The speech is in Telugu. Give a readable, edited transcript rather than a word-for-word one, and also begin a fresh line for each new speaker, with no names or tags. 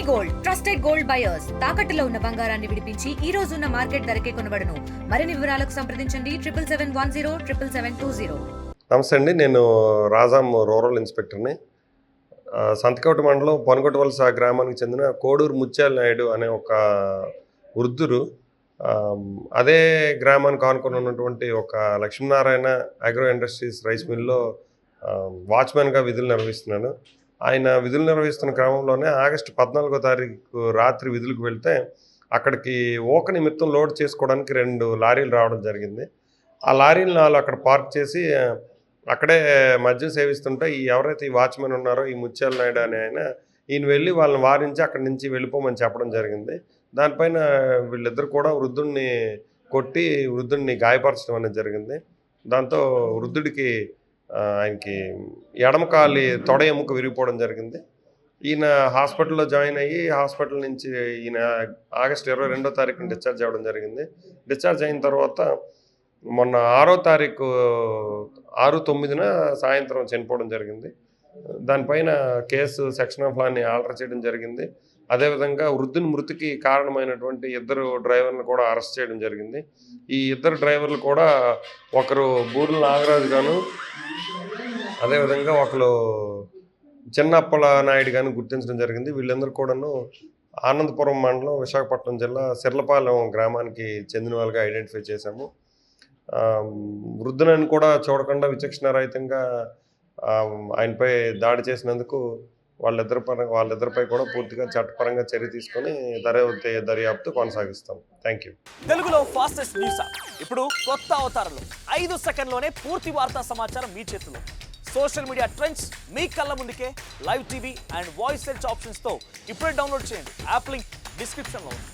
గోల్డ్ ట్రస్టెడ్ గోల్డ్ బయర్స్ తాకట్టులో ఉన్న బంగారాన్ని విడిపించి ఈ రోజు ఉన్న మార్కెట్ ధరకే కొనబడును. మరిన్ని వివరాలకు సంప్రదించండి 7771077720.
నమస్తే అండి, నేను రాజాం రూరల్ ఇన్స్పెక్టర్ని. సంతకోట మండలం పొనగొట్టవలస గ్రామానికి చెందిన కోడూరు ముత్యాల నాయుడు అనే ఒక వృద్ధుడు అదే గ్రామానికి ఆనుకొని ఉన్నటువంటి ఒక లక్ష్మీనారాయణ అగ్రో ఇండస్ట్రీస్ రైస్ మిల్లో వాచ్మెన్గా విధులు నిర్వహిస్తున్నాడు. ఆయన విధులు నిర్వహిస్తున్న క్రమంలోనే ఆగస్టు 14వ తారీఖు రాత్రి విధులకు వెళ్తే అక్కడికి ఓక నిమిత్తం లోడ్ చేసుకోవడానికి 2 లారీలు రావడం జరిగింది. ఆ లారీలు 4 అక్కడ పార్క్ చేసి అక్కడే మద్యం సేవిస్తుంటే ఎవరైతే ఈ వాచ్మెన్ ఉన్నారో ఈ ముత్యాల నాయుడు అనే ఈయన వెళ్ళి వాళ్ళని వారించి అక్కడి నుంచి వెళ్ళిపోమని చెప్పడం జరిగింది. దానిపైన వీళ్ళిద్దరు కూడా వృద్ధుడిని కొట్టి వృద్ధుడిని గాయపరచడం అనేది జరిగింది. దాంతో వృద్ధుడికి ఆయనకి ఎడమ కాలి తొడ ఎముక విరిగిపోవడం జరిగింది. ఈయన హాస్పిటల్లో జాయిన్ అయ్యి హాస్పిటల్ నుంచి ఈయన ఆగస్టు 22వ తారీఖున డిశ్చార్జ్ అవ్వడం జరిగింది. డిశ్చార్జ్ అయిన తర్వాత మొన్న 6వ తారీఖు 6/9 సాయంత్రం చనిపోవడం జరిగింది. దానిపైన కేసు సెక్షన్ ఆఫ్ లాని ఆల్టర్ చేయడం జరిగింది. అదేవిధంగా వృద్ధుని మృతికి కారణమైనటువంటి 2 డ్రైవర్లను కూడా అరెస్ట్ చేయడం జరిగింది. ఈ 2 డ్రైవర్లు కూడా ఒకరు బూర్ల నాగరాజు గాను, అదేవిధంగా ఒకరు చిన్నప్పల నాయుడు గాను గుర్తించడం జరిగింది. వీళ్ళందరూ కూడాను ఆనందపురం మండలం విశాఖపట్నం జిల్లా సిర్లపాలెం గ్రామానికి చెందిన వాళ్ళగా ఐడెంటిఫై చేశాము. వృద్ధులను కూడా చూడకుండా విచక్షణారహితంగా ఆయనపై దాడి చేసినందుకు వాళ్ళిద్దరిపై కూడా పూర్తిగా చట్టపరంగా చర్య తీసుకొని దర్యాప్తు కొనసాగిస్తాం. Thank you.
తెలుగులో ఫాస్టెస్ట్ న్యూస్ ఇప్పుడు కొత్త అవతారంలో 5 సెకండ్లోనే పూర్తి వార్తా సమాచారం మీ చేతిలో. సోషల్ మీడియా ట్రెండ్స్ మీ కళ్ళ ముందుకే live TV and voice search ఆప్షన్స్తో ఇప్పుడే డౌన్లోడ్ చేయండి. యాప్ లింక్ డిస్క్రిప్షన్లో ఉంది.